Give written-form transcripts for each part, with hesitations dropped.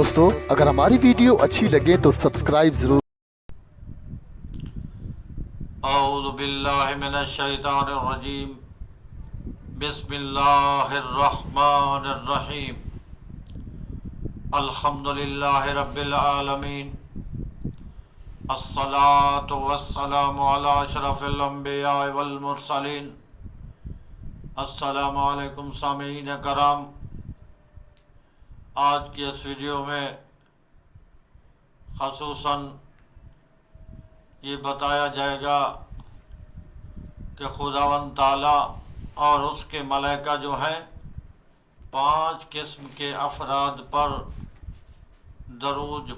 دوستو اگر ہماری ویڈیو اچھی لگے تو سبسکرائب ضرور. اعوذ باللہ من الشیطان الرجیم. بسم اللہ الرحمن الرحیم. الحمد للہ رب العالمین. الصلاۃ والسلام علی اشرف الانبیاء والمرسلین. السلام علیکم سامعین کرام. آج کی اس ویڈیو میں خصوصاً یہ بتایا جائے گا کہ خداوند تعالیٰ اور اس کے ملائکہ جو ہیں 5 قسم کے افراد پر درود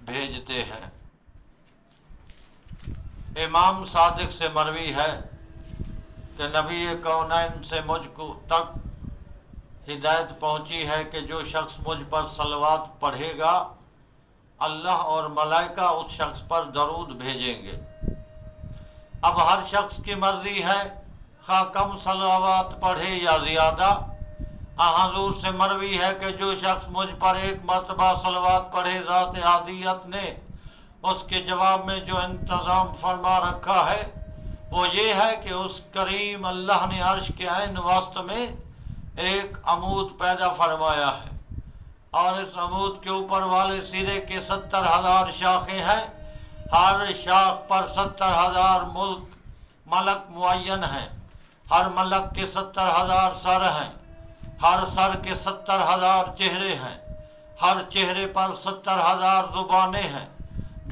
بھیجتے ہیں. امام صادق سے مروی ہے کہ نبی کونین سے مجھ کو تک ہدایت پہنچی ہے کہ جو شخص مجھ پر صلوات پڑھے گا اللہ اور ملائکہ اس شخص پر درود بھیجیں گے. اب ہر شخص کی مرضی ہے خواہ کم صلوات پڑھے یا زیادہ. حضور سے مروی ہے کہ جو شخص مجھ پر 1 مرتبہ صلوات پڑھے ذات عادیت نے اس کے جواب میں جو انتظام فرما رکھا ہے وہ یہ ہے کہ اس کریم اللہ نے عرش کے عین وسط میں ایک عمود پیدا فرمایا ہے اور اس عمود کے اوپر والے سرے کے 70,000 شاخیں ہیں. ہر شاخ پر 70,000 ملک معین ہیں. ہر ملک کے 70,000 سر ہیں. ہر سر کے 70,000 چہرے ہیں. ہر چہرے پر 70,000 زبانیں ہیں.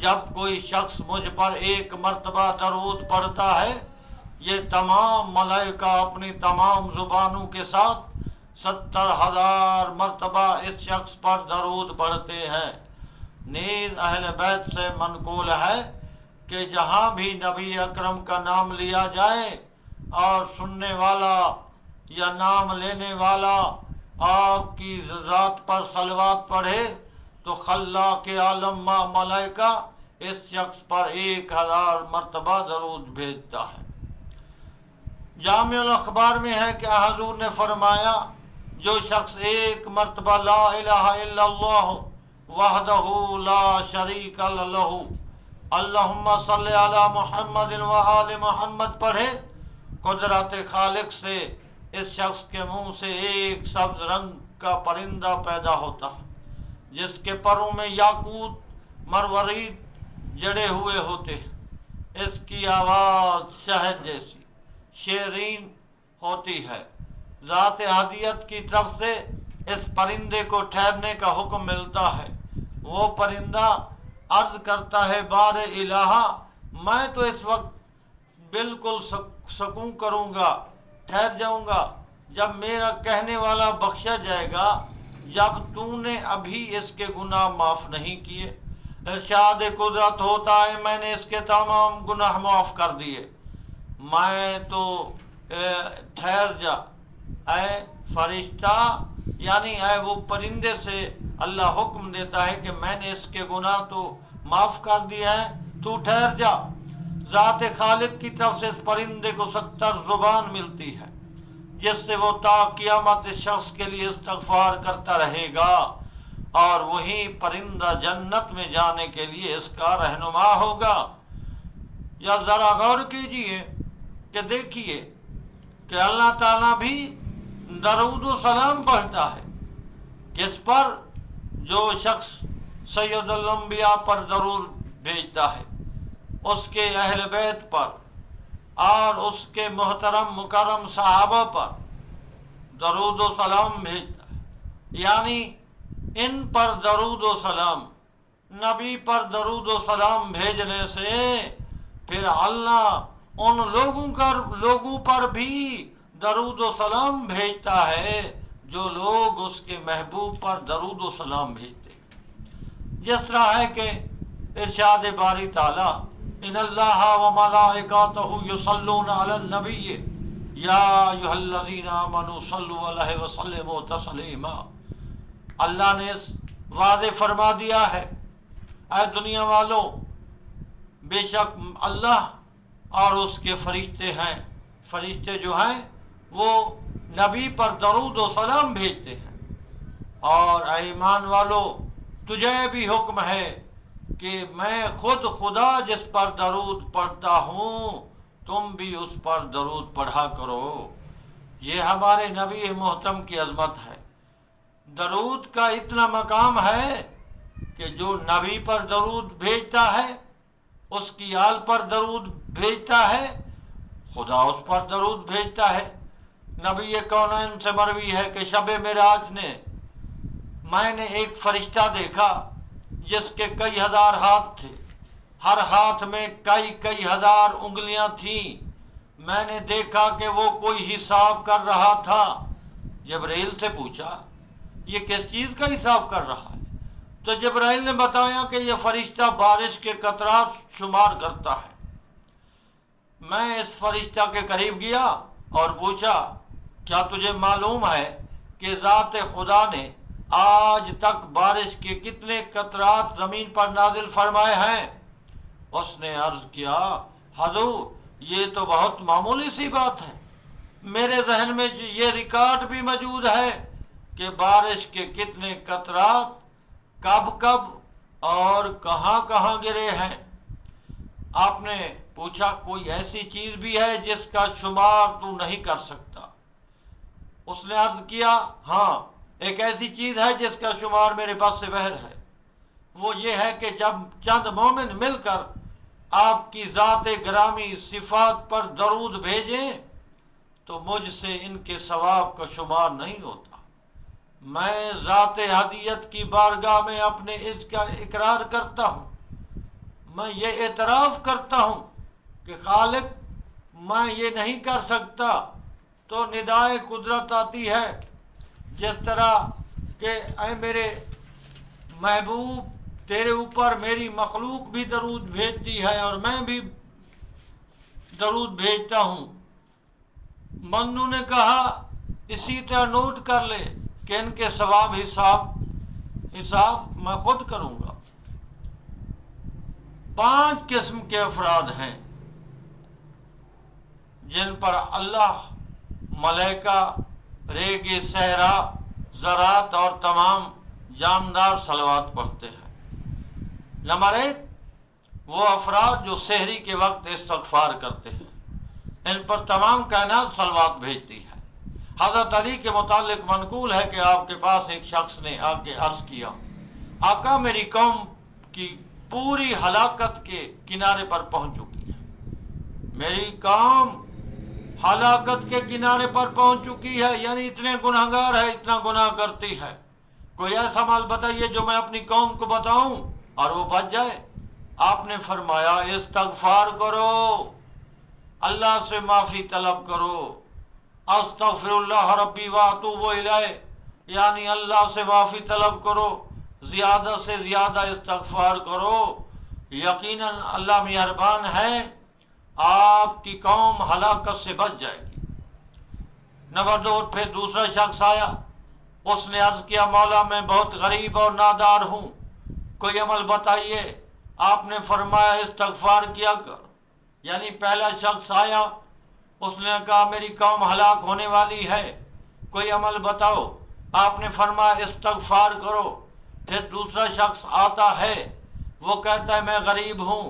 جب کوئی شخص مجھ پر 1 مرتبہ درود پڑھتا ہے یہ تمام ملائکہ اپنی تمام زبانوں کے ساتھ 70,000 مرتبہ اس شخص پر درود پڑھتے ہیں. نیز اہل بیت سے منقول ہے کہ جہاں بھی نبی اکرم کا نام لیا جائے اور سننے والا یا نام لینے والا آپ کی ذات پر صلوات پڑھے تو خلاق عالم ما ملائکہ اس شخص پر 1000 مرتبہ درود بھیجتا ہے. جامع الاخبار میں ہے کہ حضور نے فرمایا جو شخص 1 مرتبہ لا الہ الا اللہ وحدہ لا شریک لہ اللہم صلی علی محمد و آل محمد پڑھے قدرت خالق سے اس شخص کے منہ سے ایک سبز رنگ کا پرندہ پیدا ہوتا ہے جس کے پروں میں یاقوت مروارید جڑے ہوئے ہوتے ہیں. اس کی آواز شہد جیسی شیرین ہوتی ہے. ذات عادیت کی طرف سے اس پرندے کو ٹھہرنے کا حکم ملتا ہے. وہ پرندہ عرض کرتا ہے بار الہ میں تو اس وقت بالکل سکون کروں گا ٹھہر جاؤں گا جب میرا کہنے والا بخشا جائے گا جب تو نے ابھی اس کے گناہ معاف نہیں کیے. ارشاد قدرت ہوتا ہے میں نے اس کے تمام گناہ معاف کر دیے. میں تو ٹھہر جا اے فرشتہ یعنی اے وہ پرندے سے اللہ حکم دیتا ہے کہ میں نے اس کے گناہ تو معاف کر دیا ہے تو ٹھہر جا. ذات خالق کی طرف سے اس پرندے کو 70 زبان ملتی ہے جس سے وہ تا قیامت اس شخص کے لیے استغفار کرتا رہے گا اور وہی پرندہ جنت میں جانے کے لیے اس کا رہنما ہوگا. یا ذرا غور کیجئے کہ دیکھیے کہ اللہ تعالیٰ بھی درود و سلام پڑھتا ہے. کس پر؟ جو شخص سید الانبیاء پر درود بھیجتا ہے اس کے اہل بیت پر اور اس کے محترم مکرم صحابہ پر درود و سلام بھیجتا ہے. یعنی ان پر درود و سلام نبی پر درود و سلام بھیجنے سے پھر اللہ ان لوگوں پر بھی درود و سلام بھیجتا ہے جو لوگ اس کے محبوب پر درود و سلام بھیجتے ہیں. جس طرح ہے کہ ارشاد باری تعالی ان اللہ و ملائکاتہ یصلون علی النبی یا ایھا الذین آمنوا صلوا علیہ وسلموا تسلیما. اللہ نے اس واضح فرما دیا ہے اے دنیا والوں بے شک اللہ اور اس کے فرشتے ہیں. فرشتے جو ہیں وہ نبی پر درود و سلام بھیجتے ہیں. اور اے ایمان والو تجھے بھی حکم ہے کہ میں خود خدا جس پر درود پڑھتا ہوں تم بھی اس پر درود پڑھا کرو۔ یہ ہمارے نبی محترم کی عظمت ہے۔ درود کا اتنا مقام ہے کہ جو نبی پر درود بھیجتا ہے، اس کی آل پر درود بھیجتا ہے، خدا اس پر درود بھیجتا ہے۔ نبی کونین سے مروی ہے کہ شب معراج میں نے ایک فرشتہ دیکھا جس کے کئی ہزار ہاتھ تھے، ہر ہاتھ میں کئی ہزار انگلیاں تھیں۔ میں نے دیکھا کہ وہ کوئی حساب کر رہا تھا۔ جبرائیل سے پوچھا یہ کس چیز کا حساب کر رہا ہے؟ تو جبرائیل نے بتایا کہ یہ فرشتہ بارش کے قطرات شمار کرتا ہے۔ میں اس فرشتہ کے قریب گیا اور پوچھا کیا تجھے معلوم ہے کہ ذات خدا نے آج تک بارش کے کتنے قطرات زمین پر نازل فرمائے ہیں؟ اس نے عرض کیا حضور یہ تو بہت معمولی سی بات ہے، میرے ذہن میں یہ ریکارڈ بھی موجود ہے کہ بارش کے کتنے قطرات کب اور کہاں گرے ہیں۔ آپ نے پوچھا کوئی ایسی چیز بھی ہے جس کا شمار تو نہیں کر سکتا؟ اس نے عرض کیا ہاں ایک ایسی چیز ہے جس کا شمار میرے پاس سے باہر ہے، وہ یہ ہے کہ جب چند مومن مل کر آپ کی ذات گرامی صفات پر درود بھیجیں تو مجھ سے ان کے ثواب کا شمار نہیں ہوتا۔ میں ذات ہدیت کی بارگاہ میں اپنے اس کا اقرار کرتا ہوں، میں یہ اعتراف کرتا ہوں کہ خالق میں یہ نہیں کر سکتا، تو ندائے قدرت آتی ہے جس طرح کہ اے میرے محبوب تیرے اوپر میری مخلوق بھی درود بھیجتی ہے اور میں بھی درود بھیجتا ہوں۔ منو نے کہا اسی طرح نوٹ کر لے کہ ان کے ثواب حساب میں خود کروں گا۔ 5 قسم کے افراد ہیں جن پر اللہ، ملائکہ، ریگ صحرا، زراعت اور تمام جاندار صلوات پڑھتے ہیں۔ نمبر 1 وہ افراد جو سحری کے وقت استغفار کرتے ہیں، ان پر تمام کائنات صلوات بھیجتی ہے۔ حضرت علی کے متعلق منقول ہے کہ آپ کے پاس ایک شخص نے آ کے عرض کیا آقا میری قوم کی پوری ہلاکت کے کنارے پر پہنچ چکی ہے، میری قوم ہلاکت کے کنارے پر پہنچ چکی ہے، یعنی اتنے گناہگار ہے، اتنا گناہ کرتی ہے، کوئی ایسا مال بتائیے جو میں اپنی قوم کو بتاؤں اور وہ بچ جائے۔ آپ نے فرمایا استغفار کرو، اللہ سے معافی طلب کرو، استغفر اللہ ربی واتوب الیہ، یعنی اللہ سے معافی طلب کرو، زیادہ سے زیادہ استغفار کرو، یقیناً اللہ مہربان ہے، آپ کی قوم ہلاکت سے بچ جائے گی۔ نمبر 2 پھر دوسرا شخص آیا، اس نے عرض کیا مولا میں بہت غریب اور نادار ہوں، کوئی عمل بتائیے۔ آپ نے فرمایا استغفار کیا کر، یعنی پہلا شخص آیا، اس نے کہا میری قوم ہلاک ہونے والی ہے، کوئی عمل بتاؤ۔ آپ نے فرمایا استغفار کرو۔ پھر دوسرا شخص آتا ہے، وہ کہتا ہے میں غریب ہوں،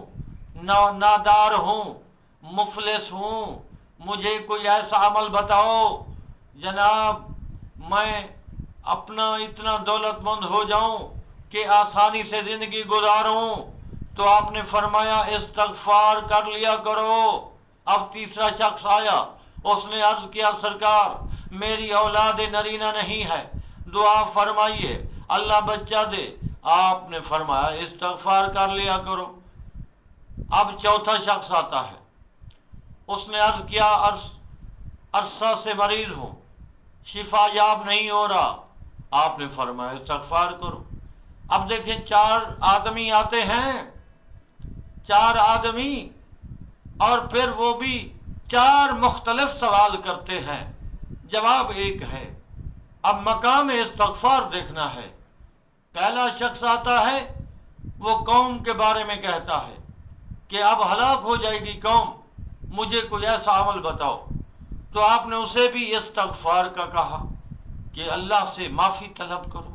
نادار ہوں، مفلس ہوں، مجھے کوئی ایسا عمل بتاؤ جناب میں اپنا اتنا دولت مند ہو جاؤں کہ آسانی سے زندگی گزاروں۔ تو آپ نے فرمایا استغفار کر لیا کرو۔ اب تیسرا شخص آیا، اس نے عرض کیا سرکار میری اولاد نرینہ نہیں ہے، دعا فرمائیے اللہ بچہ دے۔ آپ نے فرمایا استغفار کر لیا کرو۔ اب چوتھا شخص آتا ہے، اس نے عرض کیا عرصہ سے مریض ہوں، شفا یاب نہیں ہو رہا۔ آپ نے فرمایا استغفار کرو۔ اب دیکھیں 4 آدمی آتے ہیں، 4 آدمی، اور پھر وہ بھی 4 مختلف سوال کرتے ہیں، جواب ایک ہے۔ اب مقام استغفار دیکھنا ہے۔ پہلا شخص آتا ہے، وہ قوم کے بارے میں کہتا ہے کہ اب ہلاک ہو جائے گی قوم، مجھے کوئی ایسا عمل بتاؤ۔ تو آپ نے اسے بھی استغفار کا کہا کہ اللہ سے معافی طلب کرو۔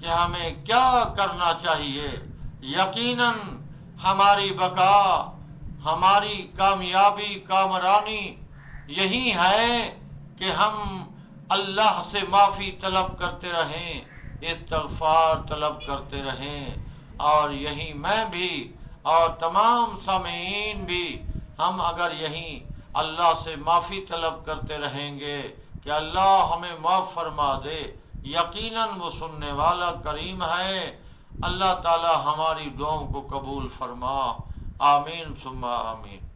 کہ ہمیں کیا کرنا چاہیے۔ یقیناً ہماری بقا، ہماری کامیابی، کامرانی یہی ہے کہ ہم اللہ سے معافی طلب کرتے رہیں، استغفار طلب کرتے رہیں، اور یہی میں بھی اور تمام سامعین بھی، ہم اگر یہیں اللہ سے معافی طلب کرتے رہیں گے کہ اللہ ہمیں معاف فرما دے، یقیناً وہ سننے والا کریم ہے۔ اللہ تعالی ہماری دعاؤں کو قبول فرما، آمین ثم آمین۔